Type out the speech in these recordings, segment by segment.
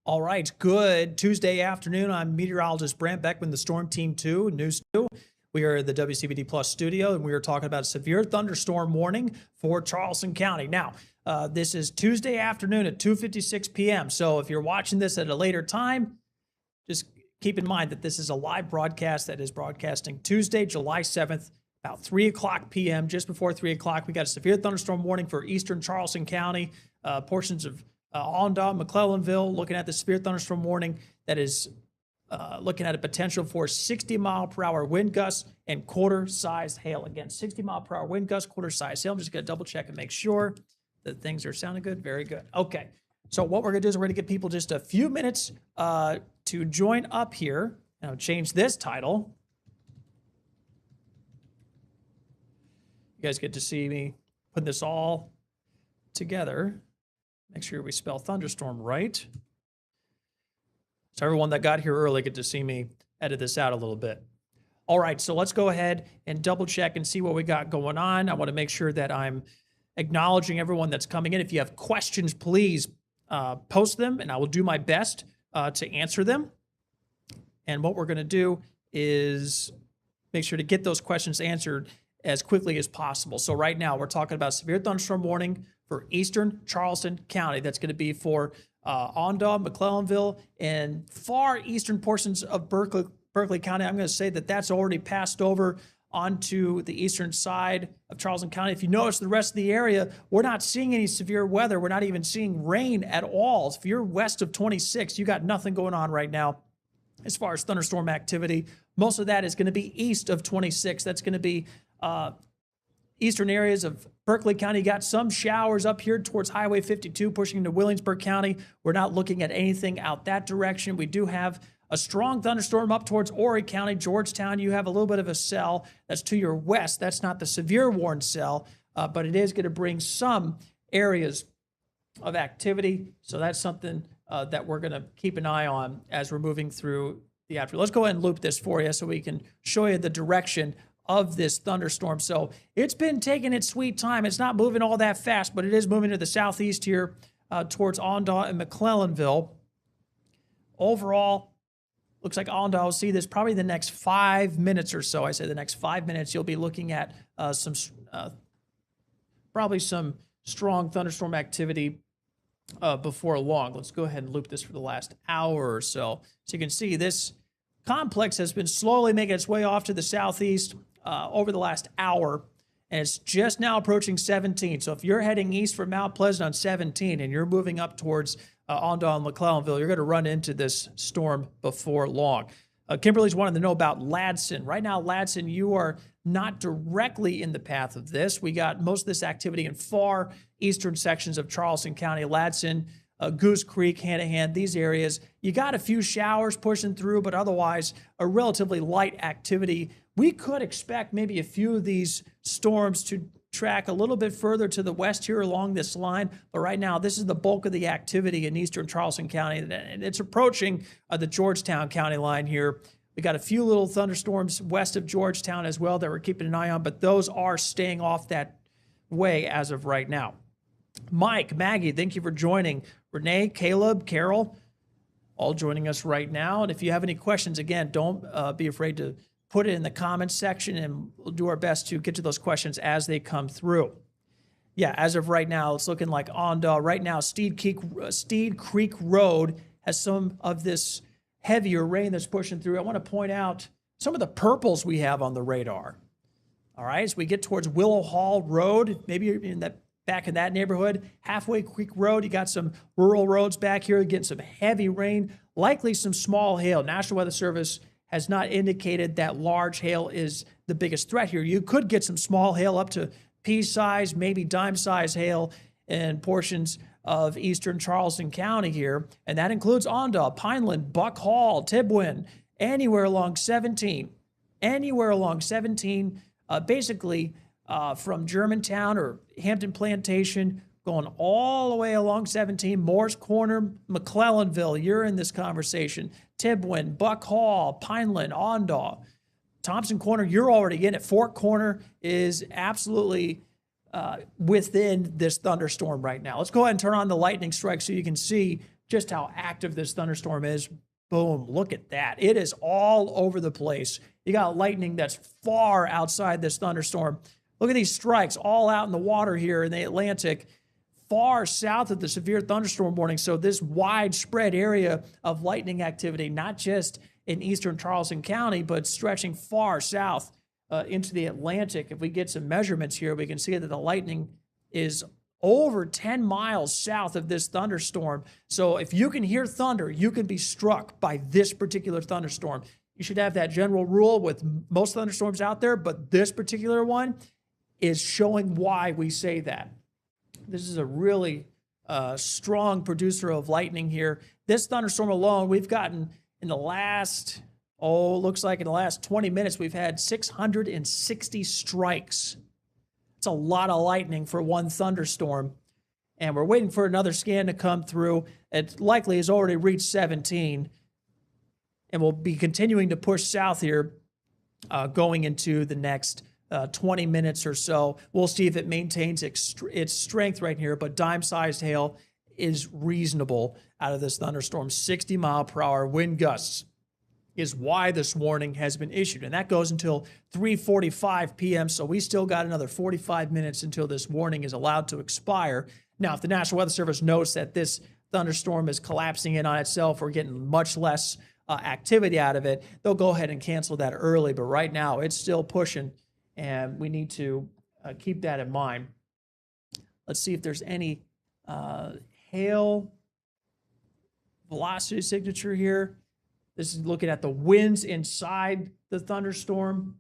All right, good Tuesday afternoon. I'm meteorologist Brant Beckman, the Storm Team 2, News 2. We are at the WCVD Plus studio, and we are talking about a severe thunderstorm warning for Charleston County. Now, this is Tuesday afternoon at 2:56 p.m., so if you're watching this at a later time, just keep in mind that this is a live broadcast that is broadcasting Tuesday, July 7th, about 3 o'clock p.m., just before 3 o'clock. We got a severe thunderstorm warning for eastern Charleston County, portions of Allendale, McClellanville, looking at the severe thunderstorm warning that is looking at a potential for 60-mile-per-hour wind gusts and quarter-size hail. Again, 60-mile-per-hour wind gusts, quarter-size hail. I'm just going to double-check and make sure that things are sounding good. Very good. Okay, so what we're going to do is we're going to give people just a few minutes to join up here. And I'll change this title. You guys get to see me put this all together. Make sure we spell thunderstorm right. So everyone that got here early get to see me edit this out a little bit. All right, so let's go ahead and double check and see what we got going on. I want to make sure that I'm acknowledging everyone that's coming in. If you have questions, please post them, and I will do my best to answer them. And what we're going to do is make sure to get those questions answered as quickly as possible. So right now we're talking about severe thunderstorm warning for eastern Charleston County. That's going to be for Allendale, McClellanville, and far eastern portions of Berkeley County. I'm going to say that that's already passed over onto the eastern side of Charleston County. If you notice the rest of the area, we're not seeing any severe weather. We're not even seeing rain at all. If you're west of 26, you got nothing going on right now as far as thunderstorm activity. Most of that is going to be east of 26. That's going to be eastern areas of Berkeley County. You got some showers up here towards Highway 52 pushing into Williamsburg County. We're not looking at anything out that direction. We do have a strong thunderstorm up towards Horry County, Georgetown. You have a little bit of a cell that's to your west. That's not the severe warned cell, but it is going to bring some areas of activity. So that's something that we're going to keep an eye on as we're moving through the afternoon. Let's go ahead and loop this for you so we can show you the direction of this thunderstorm. So it's been taking its sweet time. It's not moving all that fast, but it is moving to the southeast here towards Allendale and McClellanville. Overall, looks like Allendale will see this probably the next 5 minutes or so. I say the next 5 minutes, you'll be looking at probably some strong thunderstorm activity before long. Let's go ahead and loop this for the last hour or so. So you can see this complex has been slowly making its way off to the southeast over the last hour, and it's just now approaching 17. So if you're heading east from Mount Pleasant on 17 and you're moving up towards Allendale and McClellanville, you're going to run into this storm before long. Kimberly's wanting to know about Ladson. Right now, Ladson, you are not directly in the path of this. We got most of this activity in far eastern sections of Charleston County. Ladson, Goose Creek, Hanahan, these areas. You got a few showers pushing through, but otherwise a relatively light activity. We could expect maybe a few of these storms to track a little bit further to the west here along this line, but right now this is the bulk of the activity in eastern Charleston County, and it's approaching the Georgetown County line here. We got a few little thunderstorms west of Georgetown as well that we're keeping an eye on, but those are staying off that way as of right now. Mike, Maggie, thank you for joining. Renee, Caleb, Carol, all joining us right now. And if you have any questions, again, don't be afraid to put it in the comments section, and we'll do our best to get to those questions as they come through. Yeah, as of right now, it's looking like right now, Steed Creek Road has some of this heavier rain that's pushing through. I want to point out some of the purples we have on the radar. All right, as we get towards Willow Hall Road, maybe in that back in that neighborhood, Halfway Creek Road, you got some rural roads back here, getting some heavy rain, likely some small hail. National Weather Service has not indicated that large hail is the biggest threat here. You could get some small hail up to pea-size, maybe dime-size hail in portions of eastern Charleston County here, and that includes Allendale, Pineland, Buck Hall, Tibwin, anywhere along 17, basically from Germantown or Hampton Plantation, going all the way along 17, Moore's Corner, McClellanville, you're in this conversation. Tibwin, Buck Hall, Pineland, Allendale, Thompson Corner, you're already in it. Fort Corner is absolutely within this thunderstorm right now. Let's go ahead and turn on the lightning strike so you can see just how active this thunderstorm is. Boom, look at that. It is all over the place. You got lightning that's far outside this thunderstorm. Look at these strikes all out in the water here in the Atlantic, far south of the severe thunderstorm warning. So this widespread area of lightning activity, not just in eastern Charleston County, but stretching far south into the Atlantic. If we get some measurements here, we can see that the lightning is over 10 miles south of this thunderstorm. So if you can hear thunder, you can be struck by this particular thunderstorm. You should have that general rule with most thunderstorms out there, but this particular one is showing why we say that. This is a really strong producer of lightning here. This thunderstorm alone, we've gotten in the last, looks like in the last 20 minutes, we've had 660 strikes. It's a lot of lightning for one thunderstorm. And we're waiting for another scan to come through. It likely has already reached 17. And we'll be continuing to push south here going into the next 20 minutes or so. We'll see if it maintains its strength right here, but dime-sized hail is reasonable out of this thunderstorm. 60-mile-per-hour wind gusts is why this warning has been issued, and that goes until 3:45 p.m., so we still got another 45 minutes until this warning is allowed to expire. Now, if the National Weather Service notes that this thunderstorm is collapsing in on itself or getting much less activity out of it, they'll go ahead and cancel that early, but right now it's still pushing, and we need to keep that in mind. Let's see if there's any hail velocity signature here. This is looking at the winds inside the thunderstorm.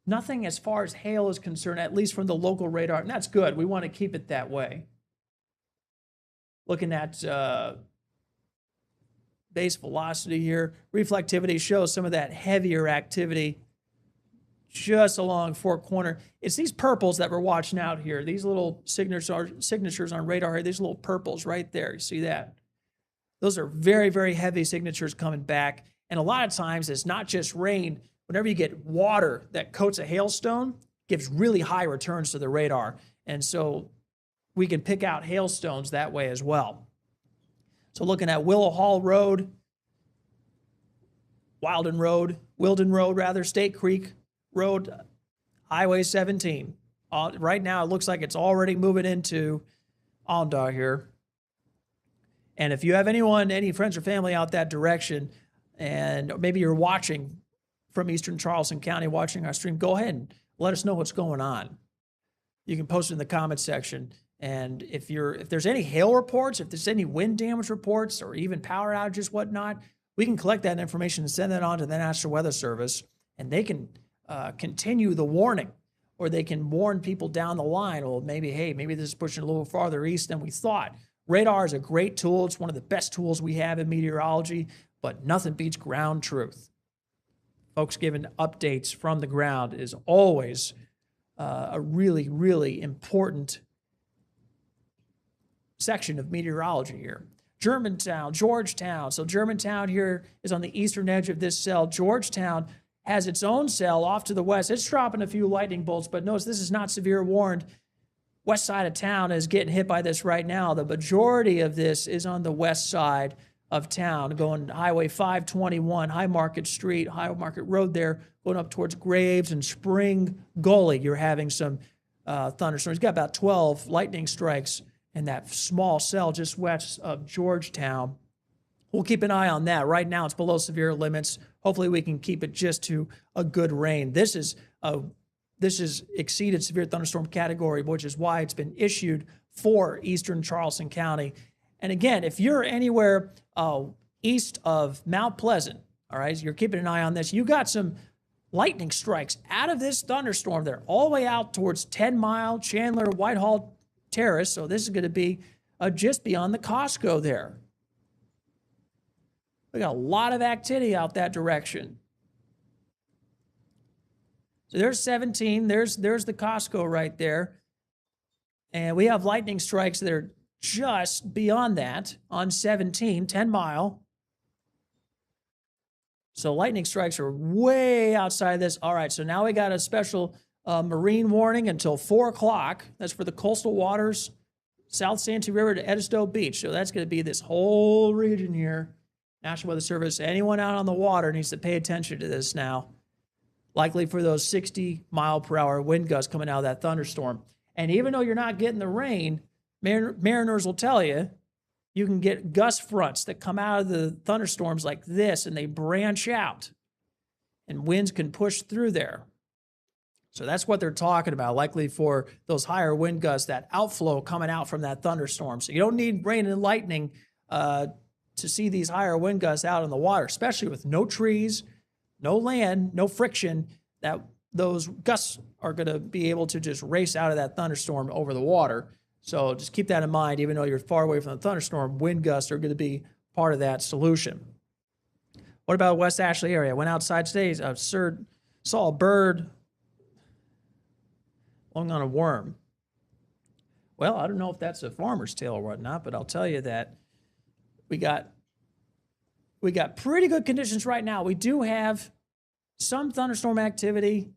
Nothing as far as hail is concerned, at least from the local radar, and that's good. We want to keep it that way. Looking at base velocity here, reflectivity shows some of that heavier activity just along Fort Corner. It's these purples that we're watching out here. These little signatures on radar here, these little purples right there. You see that? Those are very, very heavy signatures coming back. And a lot of times it's not just rain. Whenever you get water that coats a hailstone, gives really high returns to the radar. And so we can pick out hailstones that way as well. So looking at Willow Hall Road, Wilden Road, State Creek Road, Highway 17. Right now, it looks like it's already moving into Onondaga here. And if you have any friends or family out that direction, and maybe you're watching from eastern Charleston County, watching our stream, go ahead and let us know what's going on. You can post it in the comments section. And if there's any hail reports, if there's any wind damage reports, or even power outages, whatnot, we can collect that information and send that on to the National Weather Service, and they can continue the warning, or they can warn people down the line. Well, maybe this is pushing a little farther east than we thought. Radar is a great tool. It's one of the best tools we have in meteorology, but nothing beats ground truth. Folks giving updates from the ground is always a really, really important section of meteorology here. Germantown, Georgetown. So Germantown here is on the eastern edge of this cell. Georgetown has its own cell off to the west. It's dropping a few lightning bolts, but notice this is not severe warned. West side of town is getting hit by this right now. The majority of this is on the west side of town, going Highway 521, High Market Street, High Market Road there, going up towards Graves and Spring Gully. You're having some thunderstorms. You've got about 12 lightning strikes in that small cell just west of Georgetown. We'll keep an eye on that. Right now, it's below severe limits. Hopefully, we can keep it just to a good rain. This is exceeded severe thunderstorm category, which is why it's been issued for eastern Charleston County. And again, if you're anywhere east of Mount Pleasant, all right, you're keeping an eye on this. You got some lightning strikes out of this thunderstorm there, all the way out towards 10 Mile, Chandler, Whitehall Terrace. So this is going to be just beyond the Costco there. We got a lot of activity out that direction. So there's 17. There's the Costco right there. And we have lightning strikes that are just beyond that on 17, 10 Mile. So lightning strikes are way outside this. All right, so now we got a special marine warning until 4 o'clock. That's for the coastal waters South Santee River to Edisto Beach. So that's going to be this whole region here. National Weather Service, anyone out on the water needs to pay attention to this now. Likely for those 60-mile-per-hour wind gusts coming out of that thunderstorm. And even though you're not getting the rain, mariners will tell you, you can get gust fronts that come out of the thunderstorms like this, and they branch out, and winds can push through there. So that's what they're talking about, likely for those higher wind gusts, that outflow coming out from that thunderstorm. So you don't need rain and lightning to see these higher wind gusts out in the water, especially with no trees, no land, no friction, that those gusts are going to be able to just race out of that thunderstorm over the water. So just keep that in mind. Even though you're far away from the thunderstorm, wind gusts are going to be part of that solution. What about West Ashley area? Went outside today, saw a bird lung on a worm. Well, I don't know if that's a farmer's tale or whatnot, but I'll tell you that we got pretty good conditions right now. We do have some thunderstorm activity,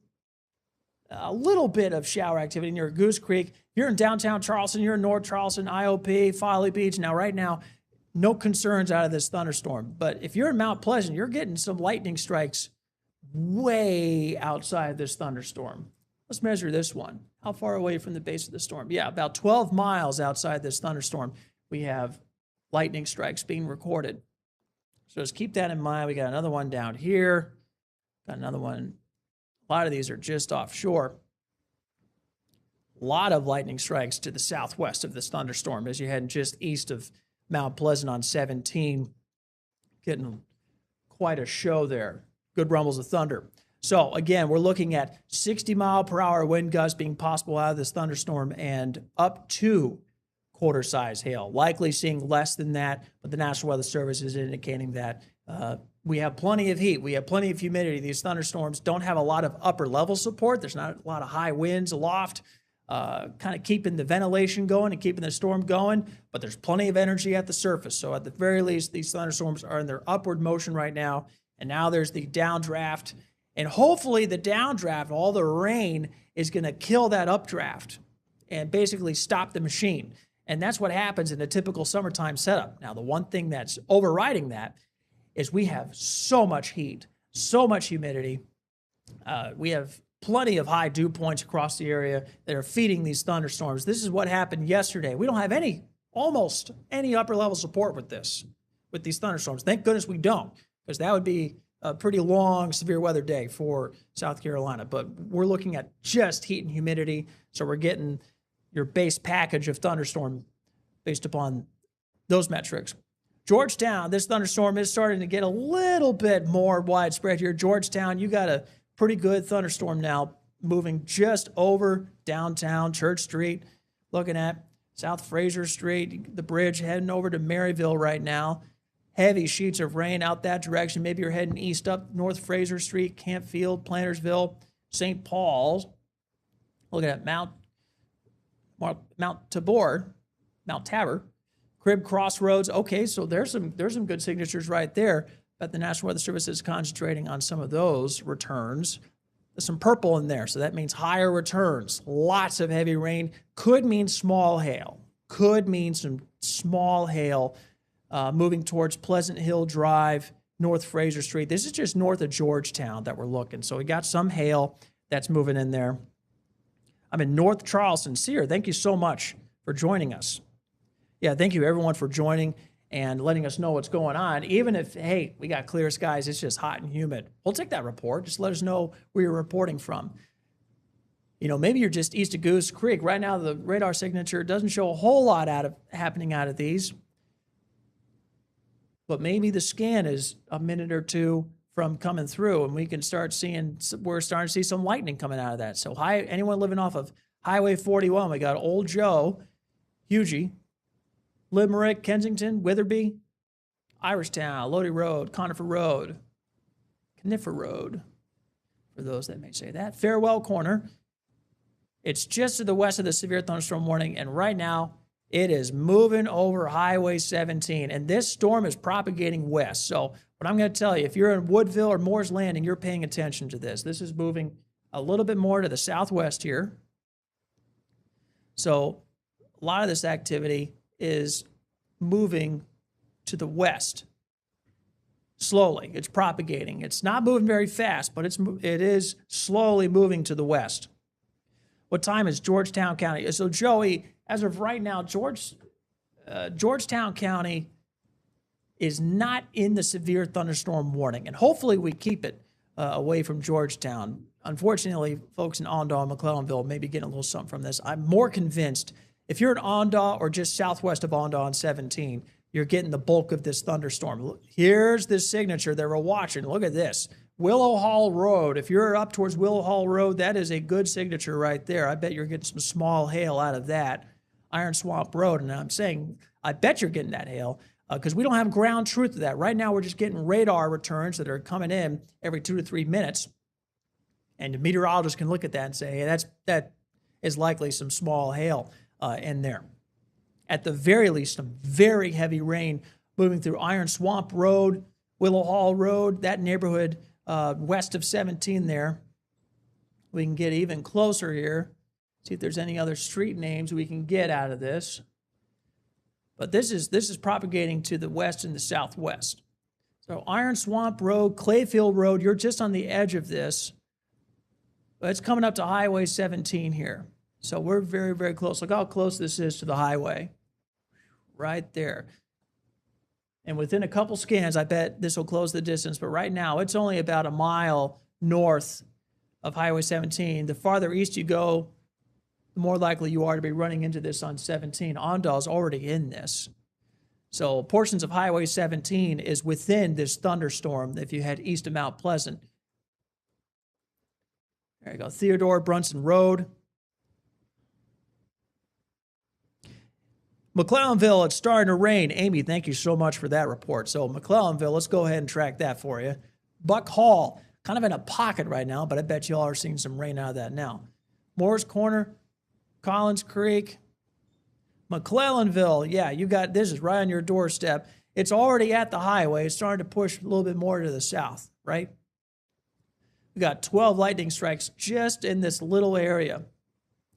a little bit of shower activity near Goose Creek. If you're in downtown Charleston, you're in North Charleston, IOP, Folly Beach. Now, right now, no concerns out of this thunderstorm. But if you're in Mount Pleasant, you're getting some lightning strikes way outside this thunderstorm. Let's measure this one. How far away from the base of the storm? Yeah, about 12 miles outside this thunderstorm, we have lightning strikes being recorded. So just keep that in mind. We got another one down here. Got another one. A lot of these are just offshore. A lot of lightning strikes to the southwest of this thunderstorm as you're heading just east of Mount Pleasant on 17. Getting quite a show there. Good rumbles of thunder. So again, we're looking at 60-mile-per-hour wind gusts being possible out of this thunderstorm and up to quarter-size hail. Likely seeing less than that, but the National Weather Service is indicating that we have plenty of heat. We have plenty of humidity. These thunderstorms don't have a lot of upper-level support. There's not a lot of high winds aloft, kind of keeping the ventilation going and keeping the storm going, but there's plenty of energy at the surface. So at the very least, these thunderstorms are in their upward motion right now, and now there's the downdraft. And hopefully the downdraft, all the rain, is going to kill that updraft and basically stop the machine. And that's what happens in a typical summertime setup. Now, the one thing that's overriding that is we have so much heat, so much humidity. We have plenty of high dew points across the area that are feeding these thunderstorms. This is what happened yesterday. We don't have almost any upper level support with these thunderstorms. Thank goodness we don't, because that would be a pretty long, severe weather day for South Carolina. But we're looking at just heat and humidity. So we're getting your base package of thunderstorm based upon those metrics. Georgetown, this thunderstorm is starting to get a little bit more widespread here. Georgetown, you got a pretty good thunderstorm now moving just over downtown Church Street, looking at South Fraser Street, the bridge heading over to Maryville right now. Heavy sheets of rain out that direction. Maybe you're heading east up North Fraser Street, Campfield, Plantersville, St. Paul's. Looking at Mount Tabor, Cribb Crossroads. Okay, so there's some good signatures right there. But the National Weather Service is concentrating on some of those returns. There's some purple in there, so that means higher returns. Lots of heavy rain. Could mean small hail. Could mean some small hail moving towards Pleasant Hill Drive, North Fraser Street. This is just north of Georgetown that we're looking. So we got some hail that's moving in there. I'm in North Charleston. Sear, thank you so much for joining us. Yeah, thank you everyone for joining and letting us know what's going on. Even if, hey, we got clear skies, it's just hot and humid. We'll take that report. Just let us know where you're reporting from. You know, maybe you're just east of Goose Creek. Right now, the radar signature doesn't show a whole lot happening out of these. But maybe the scan is a minute or two from coming through, and we can start seeing, we're starting to see some lightning coming out of that. So anyone living off of Highway 41, we got Old Joe, Hugie, Limerick, Kensington, Witherby, Irishtown, Lodi Road, Conifer Road, Conifer Road, for those that may say that, Farewell Corner. It's just to the west of the severe thunderstorm warning, and right now, it is moving over Highway 17, and this storm is propagating west. So what I'm going to tell you, if you're in Woodville or Moore's Landing, you're paying attention to this. This is moving a little bit more to the southwest here. So a lot of this activity is moving to the west slowly. It's propagating. It's not moving very fast, but it is slowly moving to the west. What time is Georgetown County? So Joey, as of right now, Georgetown County is not in the severe thunderstorm warning, and hopefully we keep it away from Georgetown. Unfortunately, folks in Ondaw and McClellanville may be getting a little something from this. I'm more convinced if you're at Ondaw or just southwest of Ondaw on 17, you're getting the bulk of this thunderstorm. Look, here's this signature that we're watching. Look at this. Willow Hall Road. If you're up towards Willow Hall Road, that is a good signature right there. I bet you're getting some small hail out of that. Iron Swamp Road. And I'm saying, I bet you're getting that hail because we don't have ground truth of that. Right now, we're just getting radar returns that are coming in every 2 to 3 minutes. And the meteorologist can look at that and say, hey, that is likely some small hail in there. At the very least, some very heavy rain moving through Iron Swamp Road, Willow Hall Road, that neighborhood west of 17 there. We can get even closer here, see if there's any other street names we can get out of this. But this is propagating to the west and the southwest. So Iron Swamp Road, Clayfield Road, you're just on the edge of this. But it's coming up to Highway 17 here. So we're very, very close. Look how close this is to the highway. Right there. And within a couple scans, I bet this will close the distance. But right now, it's only about a mile north of Highway 17. The farther east you go, the more likely you are to be running into this on 17. Ondaw's already in this. So portions of Highway 17 is within this thunderstorm if you head east of Mount Pleasant. There you go. Theodore Brunson Road. McClellanville, it's starting to rain. Amy, thank you so much for that report. So McClellanville, let's go ahead and track that for you. Buck Hall, kind of in a pocket right now, but I bet you all are seeing some rain out of that now. Moore's Corner, Collins Creek, McClellanville. Yeah, you got this is right on your doorstep. It's already at the highway. It's starting to push a little bit more to the south, right? We got 12 lightning strikes just in this little area.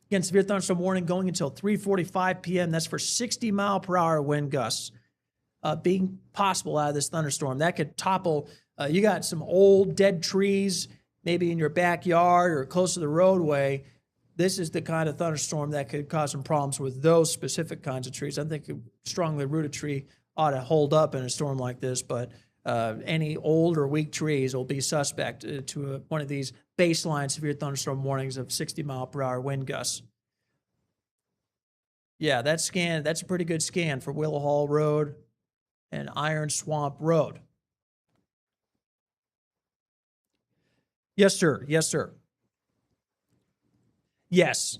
Again, severe thunderstorm warning going until 3:45 p.m. That's for 60-mile-per-hour wind gusts being possible out of this thunderstorm. That could topple. You got some old dead trees maybe in your backyard or close to the roadway. This is the kind of thunderstorm that could cause some problems with those specific kinds of trees. I think a strongly rooted tree ought to hold up in a storm like this, but any old or weak trees will be suspect to one of these baseline severe thunderstorm warnings of 60-mile-per-hour wind gusts. Yeah, that scan, that's a pretty good scan for Willow Hall Road and Iron Swamp Road. Yes, sir. Yes, sir. Yes.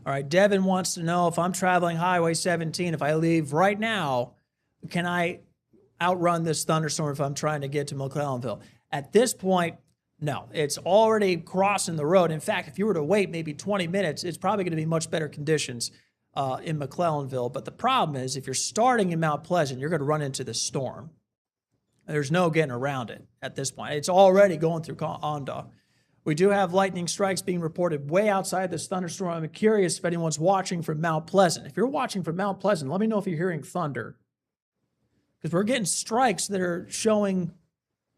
All right, Devin wants to know if I'm traveling Highway 17, if I leave right now, can I outrun this thunderstorm if I'm trying to get to McClellanville? At this point, no. It's already crossing the road. In fact, if you were to wait maybe 20 minutes, it's probably going to be much better conditions in McClellanville. But the problem is if you're starting in Mount Pleasant, you're going to run into the storm. There's no getting around it at this point. It's already going through Ondaw. We do have lightning strikes being reported way outside this thunderstorm. I'm curious if anyone's watching from Mount Pleasant. If you're watching from Mount Pleasant, let me know if you're hearing thunder. Because we're getting strikes that are showing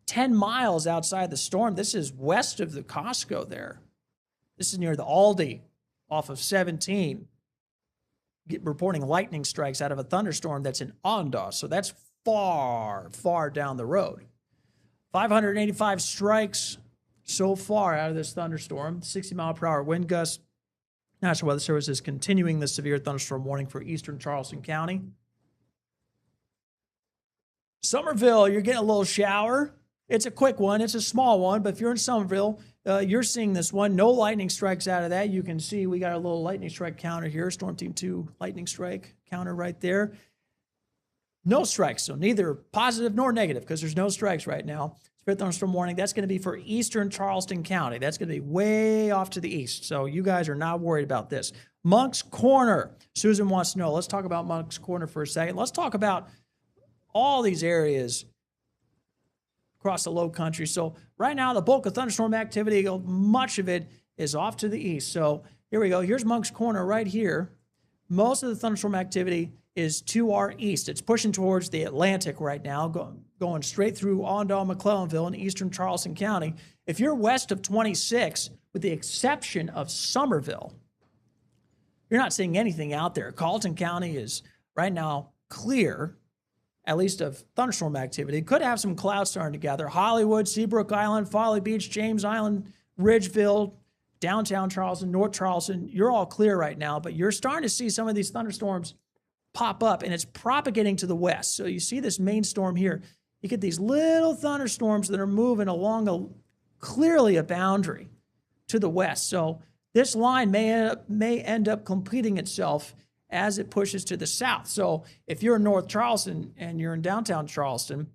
10 miles outside the storm. This is west of the Costco there. This is near the Aldi off of 17. Reporting lightning strikes out of a thunderstorm that's in Ondaw. So that's far, far down the road. 585 strikes so far out of this thunderstorm. 60-mile-per-hour wind gusts. National Weather Service is continuing the severe thunderstorm warning for eastern Charleston County. Somerville, you're getting a little shower. It's a quick one. It's a small one, but if you're in Somerville, you're seeing this one. No lightning strikes out of that. You can see we got a little lightning strike counter here. Storm Team 2 lightning strike counter right there. No strikes, so neither positive nor negative because there's no strikes right now. Severe thunderstorm warning, that's going to be for eastern Charleston County. That's going to be way off to the east, so you guys are not worried about this. Monk's Corner. Susan wants to know. Let's talk about Monk's Corner for a second. Let's talk about all these areas across the low country. So right now, the bulk of thunderstorm activity, much of it is off to the east. So here we go. Here's Monk's Corner right here. Most of the thunderstorm activity is to our east. It's pushing towards the Atlantic right now, going straight through Ondal, McClellanville, and eastern Charleston County. If you're west of 26, with the exception of Somerville, you're not seeing anything out there. Carleton County is right now clear, at least of thunderstorm activity. Could have some clouds starting to gather. Hollywood, Seabrook Island, Folly Beach, James Island, Ridgeville, downtown Charleston, North Charleston, you're all clear right now, but you're starting to see some of these thunderstorms pop up, and it's propagating to the west. So you see this main storm here. You get these little thunderstorms that are moving along clearly a boundary to the west. So this line may end up completing itself as it pushes to the south. So if you're in North Charleston and you're in downtown Charleston,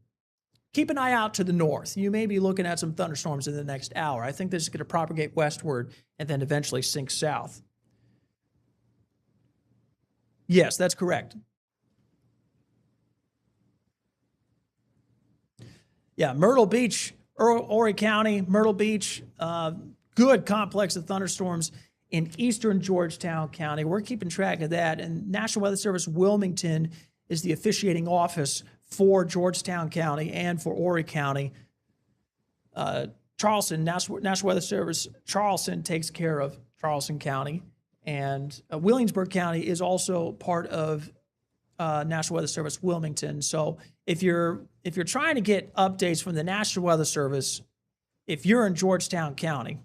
keep an eye out to the north. You may be looking at some thunderstorms in the next hour. I think this is going to propagate westward and then eventually sink south. Yes, that's correct. Yeah, Myrtle Beach, Horry County, Myrtle Beach, good complex of thunderstorms in eastern Georgetown County. We're keeping track of that. And National Weather Service Wilmington is the officiating office for Georgetown County and for Horry County. Charleston, National Weather Service Charleston takes care of Charleston County. And Williamsburg County is also part of National Weather Service Wilmington. So if you're trying to get updates from the National Weather Service, if you're in Georgetown County,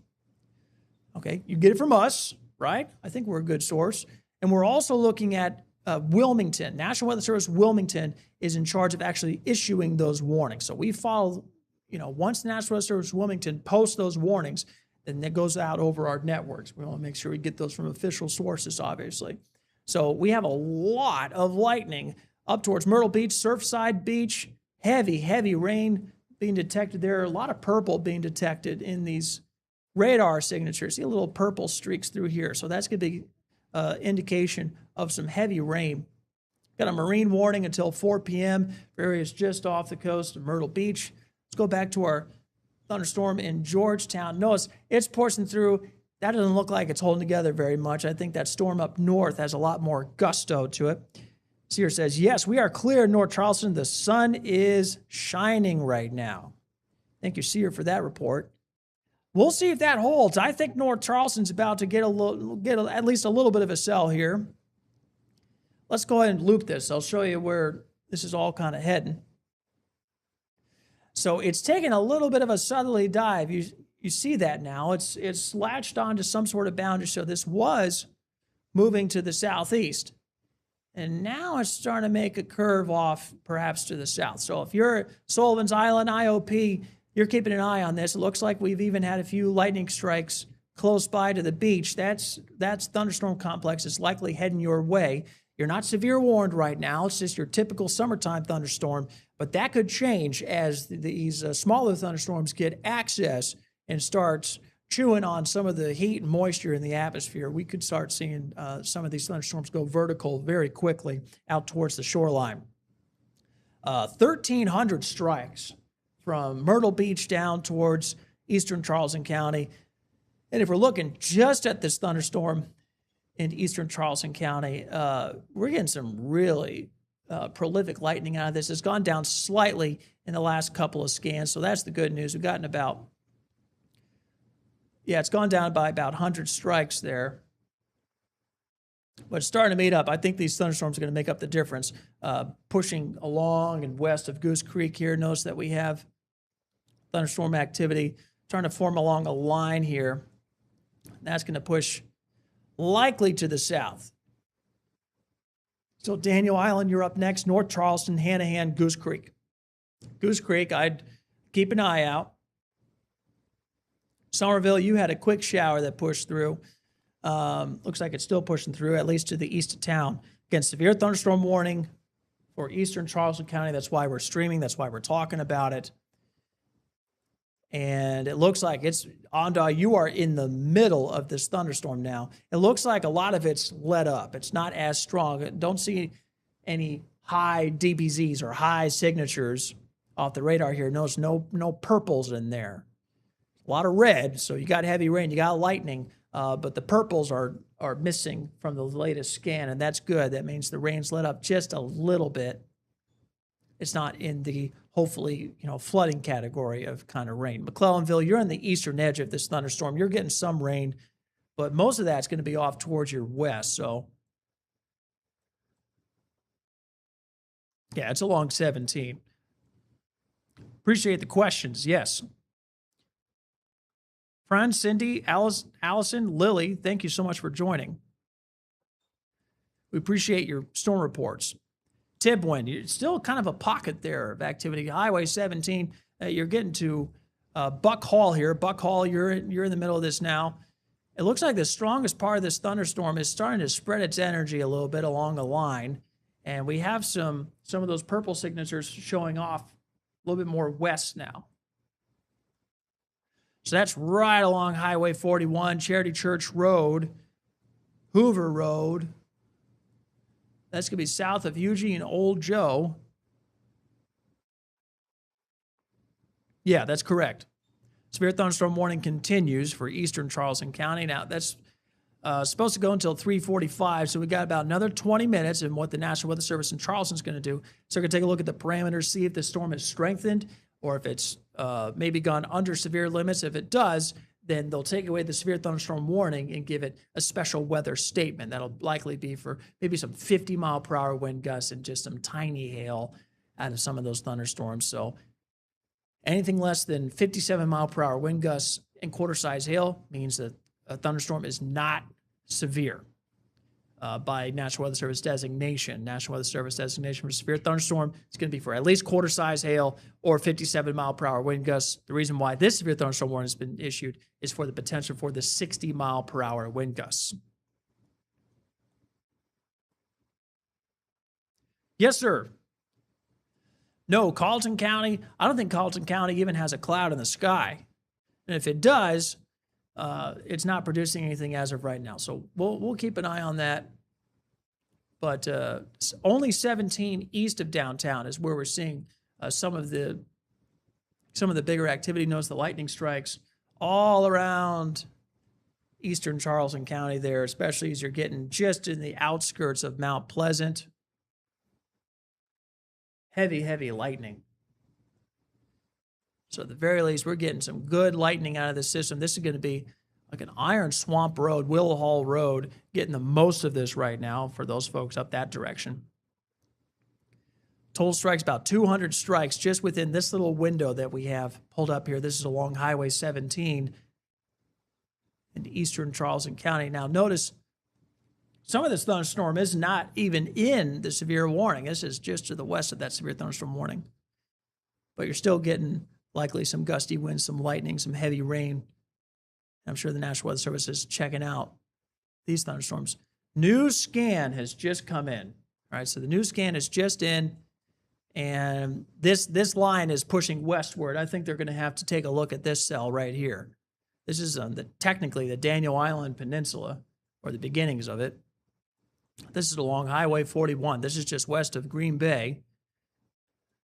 okay, you get it from us, right? I think we're a good source. And we're also looking at Wilmington. National Weather Service Wilmington is in charge of actually issuing those warnings. So we follow, once the National Weather Service Wilmington posts those warnings, then it goes out over our networks. We want to make sure we get those from official sources, obviously. So we have a lot of lightning up towards Myrtle Beach, Surfside Beach, heavy rain being detected there. A lot of purple being detected in these radar signatures. See a little purple streaks through here. So that's going to be indication of some heavy rain. Got a marine warning until 4 p.m. for areas just off the coast of Myrtle Beach. Let's go back to our thunderstorm in Georgetown. Notice it's pushing through. That doesn't look like it's holding together very much. I think that storm up north has a lot more gusto to it. Seer says, yes, we are clear in North Charleston. The sun is shining right now. Thank you, Seer, for that report. We'll see if that holds. I think North Charleston's about to get at least a little bit of a sell here. Let's go ahead and loop this. I'll show you where this is all kind of heading. So it's taking a little bit of a southerly dive. You see that now. It's latched onto some sort of boundary. So this was moving to the southeast. And now it's starting to make a curve off perhaps to the south. So if you're at Sullivan's Island, IOP, you're keeping an eye on this. It looks like we've even had a few lightning strikes close by to the beach. That's thunderstorm complex. It's likely heading your way. You're not severe warned right now. It's just your typical summertime thunderstorm. But that could change as these smaller thunderstorms get access and start chewing on some of the heat and moisture in the atmosphere. We could start seeing some of these thunderstorms go vertical very quickly out towards the shoreline. 1,300 strikes from Myrtle Beach down towards eastern Charleston County. And if we're looking just at this thunderstorm in eastern Charleston County, we're getting some really prolific lightning out of this. It's gone down slightly in the last couple of scans, so that's the good news. We've gotten about, it's gone down by about 100 strikes there. But it's starting to meet up. I think these thunderstorms are going to make up the difference. Pushing along and west of Goose Creek here, notice that we have thunderstorm activity trying to form along a line here. That's going to push likely to the south. So Daniel Island, you're up next. North Charleston, Hanahan, Goose Creek. Goose Creek, I'd keep an eye out. Somerville, you had a quick shower that pushed through. Looks like it's still pushing through, at least to the east of town. Again, severe thunderstorm warning for eastern Charleston County. That's why we're streaming. That's why we're talking about it. And it looks like it's, Onda, you are in the middle of this thunderstorm now. It looks like a lot of it's let up. It's not as strong. Don't see any high DBZs or high signatures off the radar here. Notice no purples in there. a lot of red, so you got heavy rain, you got lightning, but the purples are missing from the latest scan, and that's good. That means the rain's let up just a little bit. It's not in the, hopefully, flooding category of kind of rain. McClellanville, you're on the eastern edge of this thunderstorm. You're getting some rain, but most of that's going to be off towards your west. So, yeah, it's along 17. Appreciate the questions. Yes. Fran, Cindy, Allison, Lily, thank you so much for joining. We appreciate your storm reports. Tibwin, you're still kind of a pocket there of activity. Highway 17, you're getting to Buck Hall here. Buck Hall, you're in the middle of this now. It looks like the strongest part of this thunderstorm is starting to spread its energy a little bit along the line. And we have some of those purple signatures showing off a little bit more west now. So that's right along Highway 41, Charity Church Road, Hoover Road. That's going to be south of Eugene Old Joe. Yeah, that's correct. Severe thunderstorm warning continues for eastern Charleston County. Now, that's supposed to go until 3:45, so we got about another 20 minutes in what the National Weather Service in Charleston is going to do. So we're going to take a look at the parameters, see if the storm has strengthened or if it's maybe gone under severe limits. If it does, then they'll take away the severe thunderstorm warning and give it a special weather statement. That'll likely be for maybe some 50-mile-per-hour wind gusts and just some tiny hail out of some of those thunderstorms. So anything less than 57-mile-per-hour wind gusts and quarter-size hail means that a thunderstorm is not severe by National Weather Service designation. National Weather Service designation for severe thunderstorm is going to be for at least quarter-size hail or 57-mile-per-hour wind gusts. The reason why this severe thunderstorm warning has been issued is for the potential for the 60-mile-per-hour wind gusts. Yes, sir. No, Carleton County, I don't think Carleton County even has a cloud in the sky. And if it does, it's not producing anything as of right now. So we'll keep an eye on that. But only 17 east of downtown is where we're seeing some of the bigger activity. Notice the lightning strikes all around eastern Charleston County there, especially as you're getting just in the outskirts of Mount Pleasant. Heavy, heavy lightning. So at the very least, we're getting some good lightning out of the system. This is going to be like an Iron Swamp Road, Willow Hall Road, getting the most of this right now for those folks up that direction. Total strikes, about 200 strikes just within this little window that we have pulled up here. This is along Highway 17 in eastern Charleston County. Now notice some of this thunderstorm is not even in the severe warning. This is just to the west of that severe thunderstorm warning. But you're still getting likely some gusty winds, some lightning, some heavy rain. I'm sure the National Weather Service is checking out these thunderstorms. New scan has just come in. All right, so the new scan is just in, and this line is pushing westward. I think they're going to have to take a look at this cell right here. This is technically the Daniel Island Peninsula, or the beginnings of it. This is along Highway 41. This is just west of Green Bay.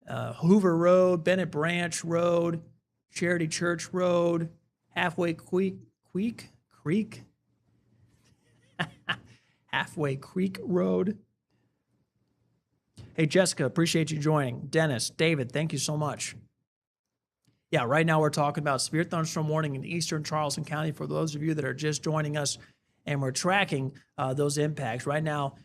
Hoover Road, Bennett Branch Road, Charity Church Road, Halfway Creek, Halfway Creek Road. Hey, Jessica, appreciate you joining. Dennis, David, thank you so much. Yeah, right now we're talking about severe thunderstorm warning in eastern Charleston County for those of you that are just joining us, and we're tracking those impacts. Right now,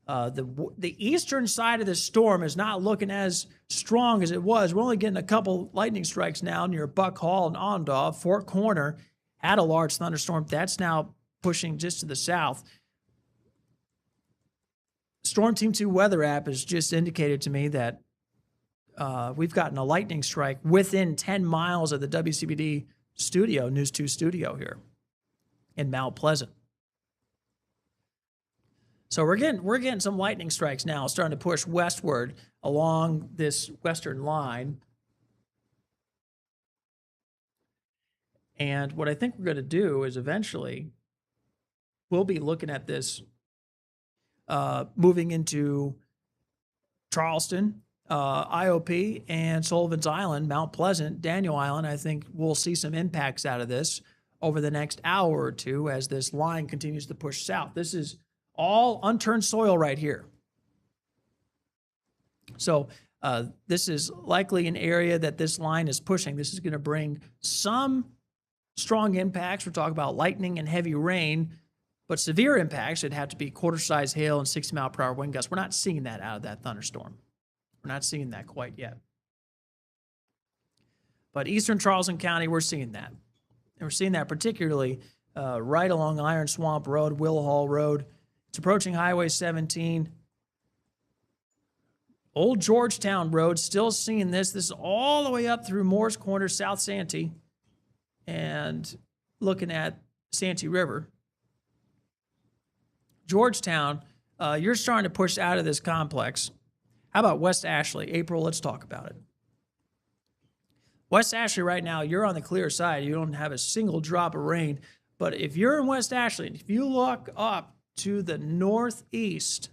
the eastern side of the storm is not looking as strong as it was. We're only getting a couple lightning strikes now near Buck Hall and Ondaw. Fort Corner had a large thunderstorm. That's now pushing just to the south. Storm Team 2 weather app has just indicated to me that we've gotten a lightning strike within 10 miles of the WCBD studio, News 2 studio here in Mount Pleasant. So we're getting some lightning strikes now, starting to push westward along this western line. And what I think we're going to do is eventually we'll be looking at this moving into Charleston, IOP and Sullivan's Island, Mount Pleasant, Daniel Island, I think we'll see some impacts out of this over the next hour or two as this line continues to push south. This is all unturned soil right here. So this is likely an area that this line is pushing. This is going to bring some strong impacts. We're talking about lightning and heavy rain, but severe impacts would have to be quarter-size hail and 60-mile-per-hour wind gusts. We're not seeing that out of that thunderstorm. We're not seeing that quite yet. But eastern Charleston County, we're seeing that. And we're seeing that particularly right along Iron Swamp Road, Will Hall Road. It's approaching Highway 17. Old Georgetown Road, still seeing this. This is all the way up through Moore's Corner, South Santee, and looking at Santee River. Georgetown, you're starting to push out of this complex. How about West Ashley? April, let's talk about it. West Ashley right now, you're on the clear side. You don't have a single drop of rain. But if you're in West Ashley, if you look up to the northeast,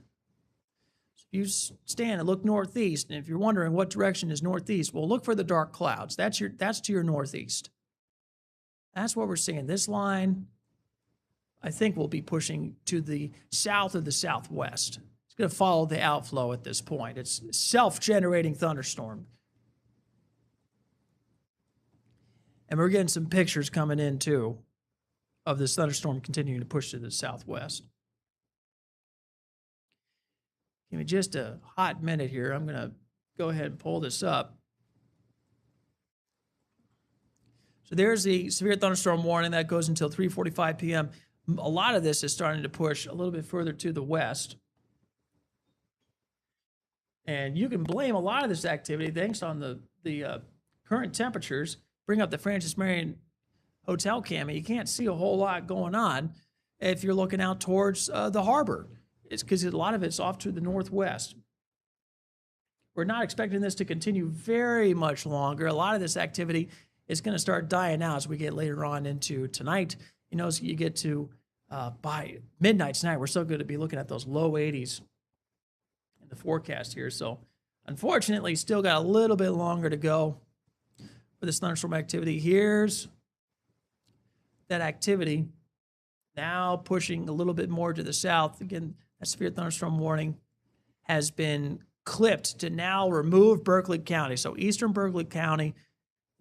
if you stand and look northeast, and if you're wondering what direction is northeast, well, look for the dark clouds. That's to your northeast. That's what we're seeing. This line, I think, will be pushing to the south or the southwest. It's going to follow the outflow at this point. It's self-generating thunderstorm. And we're getting some pictures coming in, too, of this thunderstorm continuing to push to the southwest. Give me just a hot minute here. I'm going to go ahead and pull this up. So there's the severe thunderstorm warning that goes until 3:45 p.m. A lot of this is starting to push a little bit further to the west. And you can blame a lot of this activity, thanks on the current temperatures. Bring up the Francis Marion Hotel cam, and you can't see a whole lot going on if you're looking out towards the harbor. It's because a lot of it's off to the northwest. We're not expecting this to continue very much longer. A lot of this activity is going to start dying out as we get later on into tonight. You know, as you get to by midnight tonight, we're still going to be looking at those low 80s in the forecast here. So unfortunately, still got a little bit longer to go for this thunderstorm activity. Here's that activity now pushing a little bit more to the south. Again, that severe thunderstorm warning has been clipped to now remove Berkeley County. So eastern Berkeley County,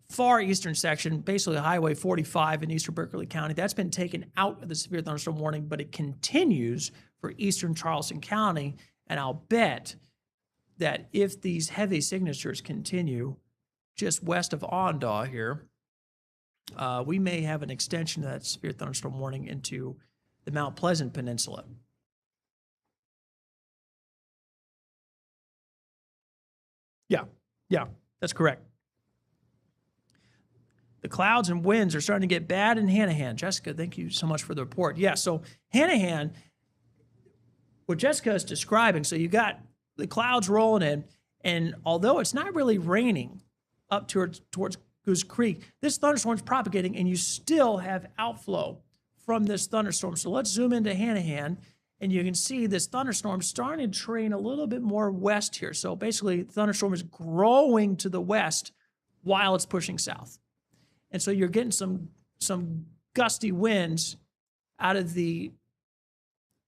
far eastern section, basically Highway 45 in eastern Berkeley County, that's been taken out of the severe thunderstorm warning, but it continues for eastern Charleston County. And I'll bet that if these heavy signatures continue just west of Ondaw here, we may have an extension of that severe thunderstorm warning into the Mount Pleasant Peninsula. Yeah, that's correct. The clouds and winds are starting to get bad in Hanahan. Jessica, thank you so much for the report. Yeah, so Hanahan, what Jessica is describing, so you got the clouds rolling in, and although it's not really raining up towards Goose Creek, this thunderstorm is propagating, and you still have outflow from this thunderstorm. So let's zoom into Hanahan, and you can see this thunderstorm starting to train a little bit more west here. So basically, the thunderstorm is growing to the west while it's pushing south. And so you're getting some gusty winds out of the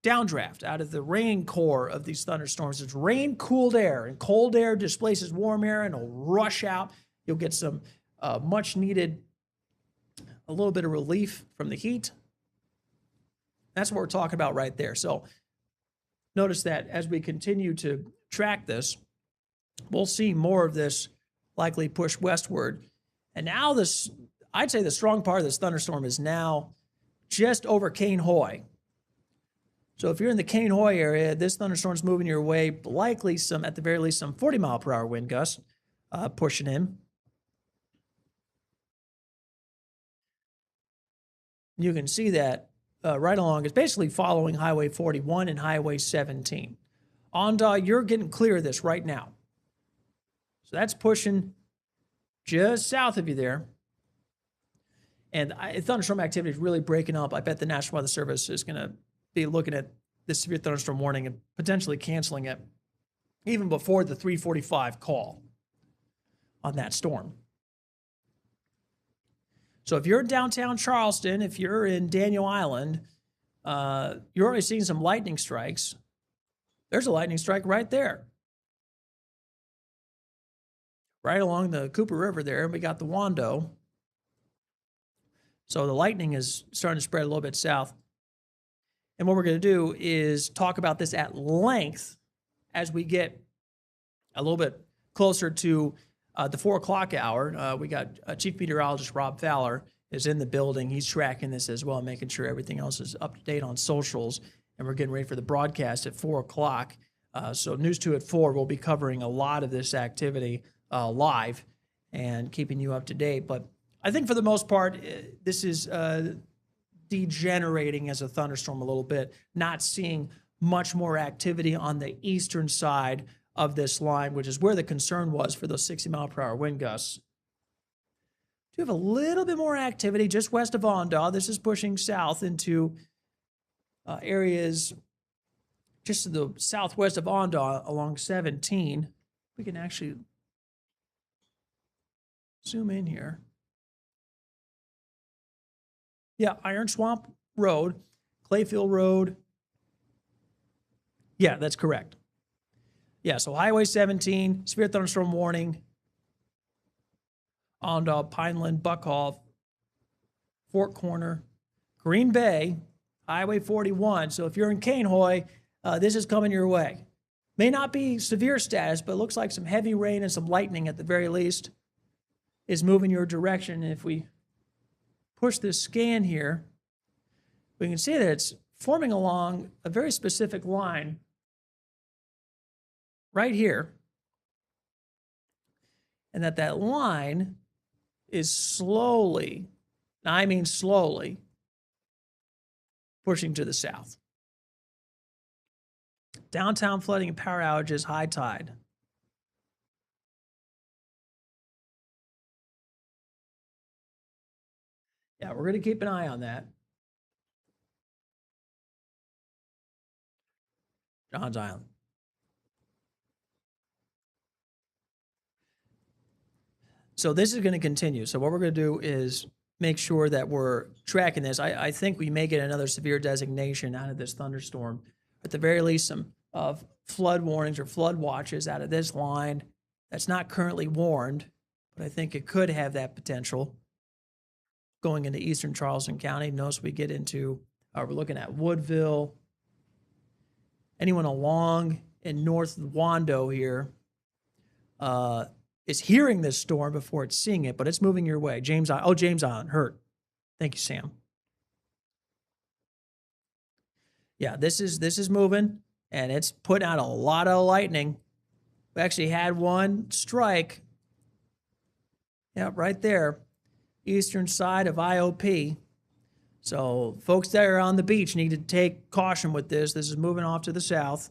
downdraft, out of the rain core of these thunderstorms. It's rain-cooled air, and cold air displaces warm air, and it'll rush out. You'll get some much-needed, a little bit of relief from the heat. That's what we're talking about right there. So notice that as we continue to track this, we'll see more of this likely push westward. And now this, I'd say the strong part of this thunderstorm is now just over Cane Hoy. So if you're in the Cane Hoy area, this thunderstorm's moving your way, likely some, at the very least, some 40-mile-per-hour wind gusts pushing in. You can see that right along. It's basically following Highway 41 and Highway 17. Ondaw, you're getting clear of this right now. So that's pushing just south of you there. And thunderstorm activity is really breaking up. I bet the National Weather Service is going to be looking at this severe thunderstorm warning and potentially canceling it even before the 3:45 call on that storm. So if you're in downtown Charleston, if you're in Daniel Island, you're already seeing some lightning strikes. There's a lightning strike right there, right along the Cooper River there. We got the Wando. So the lightning is starting to spread a little bit south. And what we're going to do is talk about this at length as we get a little bit closer to the 4 o'clock hour. We got Chief Meteorologist Rob Fowler is in the building. He's tracking this as well, making sure everything else is up to date on socials. And we're getting ready for the broadcast at 4 o'clock. So News 2 at 4 will be covering a lot of this activity live and keeping you up to date. But I think for the most part, this is degenerating as a thunderstorm a little bit, not seeing much more activity on the eastern side of this line, which is where the concern was for those 60-mile-per-hour wind gusts. Do have a little bit more activity just west of Ondaw. This is pushing south into areas just to the southwest of Ondaw along 17. We can actually zoom in here. Yeah, Iron Swamp Road, Clayfield Road. Yeah, that's correct. Yeah, so Highway 17, severe thunderstorm warning, Ondaw, Pineland, Buckhall, Fort Corner, Green Bay, Highway 41. So if you're in Cainhoy, this is coming your way. May not be severe status, but it looks like some heavy rain and some lightning at the very least is moving your direction. And if we push this scan here, we can see that it's forming along a very specific line right here, and that line is slowly, and I mean slowly, pushing to the south. Downtown flooding and power outages, high tide. Yeah, we're going to keep an eye on that. Johns Island. So this is going to continue. So what we're going to do is make sure that we're tracking this. I think we may get another severe designation out of this thunderstorm. At the very least, some flood warnings or flood watches out of this line that's not currently warned, but I think it could have that potential going into eastern Charleston County. Notice we get into, we're looking at Woodville, anyone along in north Wando here is hearing this storm before it's seeing it, but it's moving your way. James Island, hurt. Thank you, Sam. Yeah, this is moving, and it's putting out a lot of lightning. We actually had one strike. Yeah, right there, eastern side of IOP. So folks that are on the beach need to take caution with this. This is moving off to the south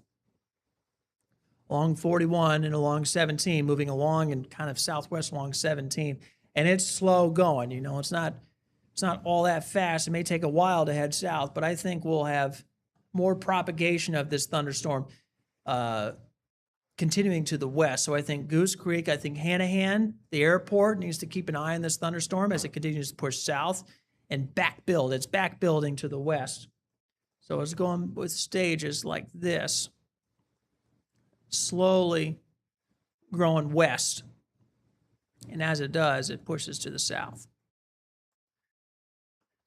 along 41 and along 17, moving along and kind of southwest along 17. And it's slow going. You know, it's not all that fast. It may take a while to head south, but I think we'll have more propagation of this thunderstorm continuing to the west. So I think Goose Creek, I think Hanahan, the airport, needs to keep an eye on this thunderstorm as it continues to push south and back build. It's back building to the west. So it's going with stages like this, slowly growing west. And as it does, it pushes to the south.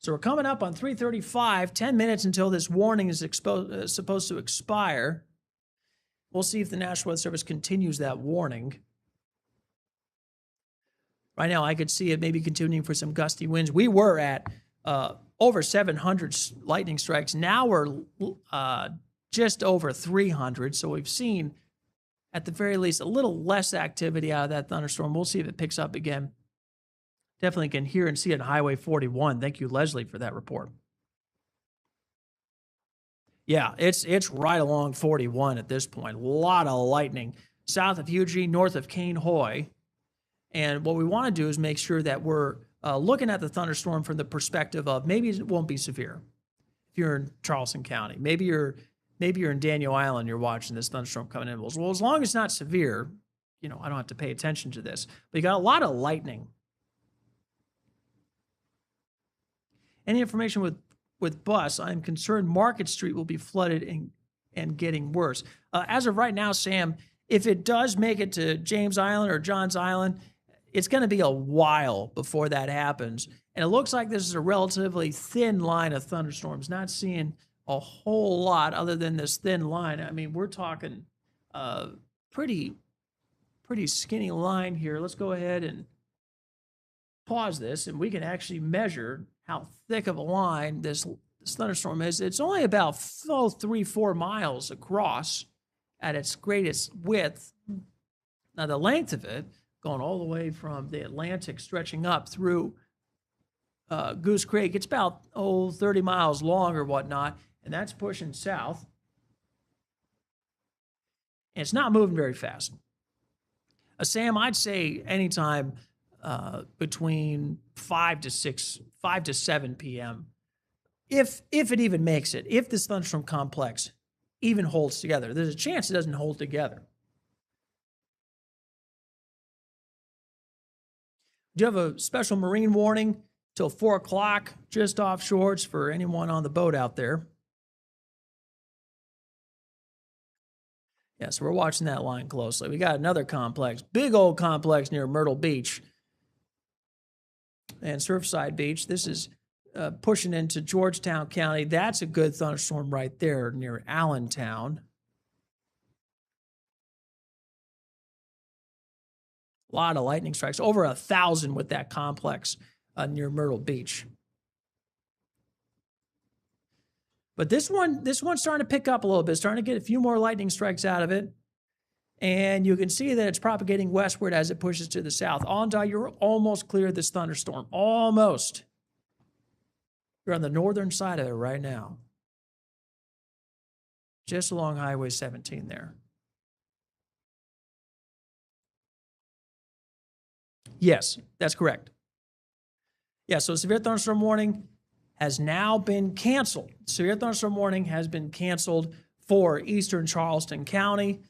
So we're coming up on 3:35, 10 minutes until this warning is supposed to expire. We'll see if the National Weather Service continues that warning. Right now, I could see it maybe continuing for some gusty winds. We were at over 700 lightning strikes. Now we're just over 300. So we've seen, at the very least, a little less activity out of that thunderstorm. We'll see if it picks up again. Definitely can hear and see it on Highway 41. Thank you, Leslie, for that report. Yeah, it's right along 41 at this point. A lot of lightning south of Eugene, north of Cainhoy. And what we want to do is make sure that we're looking at the thunderstorm from the perspective of maybe it won't be severe if you're in Charleston County. Maybe you're maybe you're in Daniel Island, you're watching this thunderstorm coming in. Well, as long as it's not severe, I don't have to pay attention to this. But you got a lot of lightning. Any information with bus, I'm concerned Market Street will be flooded and getting worse. As of right now, Sam, if it does make it to James Island or Johns Island, it's going to be a while before that happens. And it looks like this is a relatively thin line of thunderstorms, not seeing a whole lot other than this thin line. I mean, we're talking pretty skinny line here. Let's go ahead and pause this, and we can actually measure how thick of a line this thunderstorm is. It's only about 3-4 miles across at its greatest width. Now, the length of it, going all the way from the Atlantic, stretching up through Goose Creek, it's about 30 miles long or whatnot, and that's pushing south. And it's not moving very fast. Sam, I'd say anytime between 5 to 7 p.m. If it even makes it, if this thunderstorm complex even holds together. There's a chance it doesn't hold together. Do you have a special marine warning till 4 o'clock just offshore? It's for anyone on the boat out there. Yeah, so we're watching that line closely. We got another complex, big old complex near Myrtle Beach and Surfside Beach. This is pushing into Georgetown County. That's a good thunderstorm right there near Allentown. A lot of lightning strikes, over 1,000 with that complex near Myrtle Beach. But this one's starting to pick up a little bit, starting to get a few more lightning strikes out of it. And you can see that it's propagating westward as it pushes to the south. Onondaga, you're almost clear of this thunderstorm. Almost. You're on the northern side of it right now. Just along Highway 17 there. Yes, that's correct. Yeah, so severe thunderstorm warning has now been canceled. Severe thunderstorm warning has been canceled for eastern Charleston County.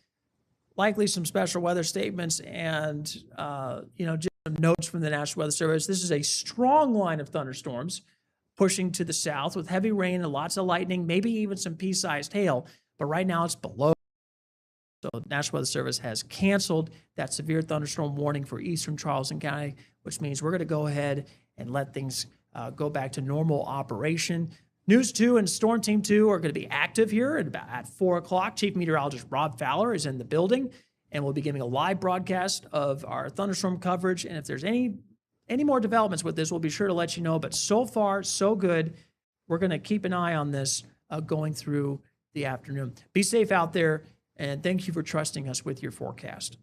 Likely some special weather statements and, just some notes from the National Weather Service. This is a strong line of thunderstorms pushing to the south with heavy rain and lots of lightning, maybe even some pea-sized hail. But right now it's below. So the National Weather Service has canceled that severe thunderstorm warning for eastern Charleston County, which means we're going to go ahead and let things go back to normal operation. News 2 and Storm Team 2 are going to be active here at 4 o'clock. Chief Meteorologist Rob Fowler is in the building, and we'll be giving a live broadcast of our thunderstorm coverage. And if there's any more developments with this, we'll be sure to let you know. But so far, so good. We're going to keep an eye on this going through the afternoon. Be safe out there, and thank you for trusting us with your forecast.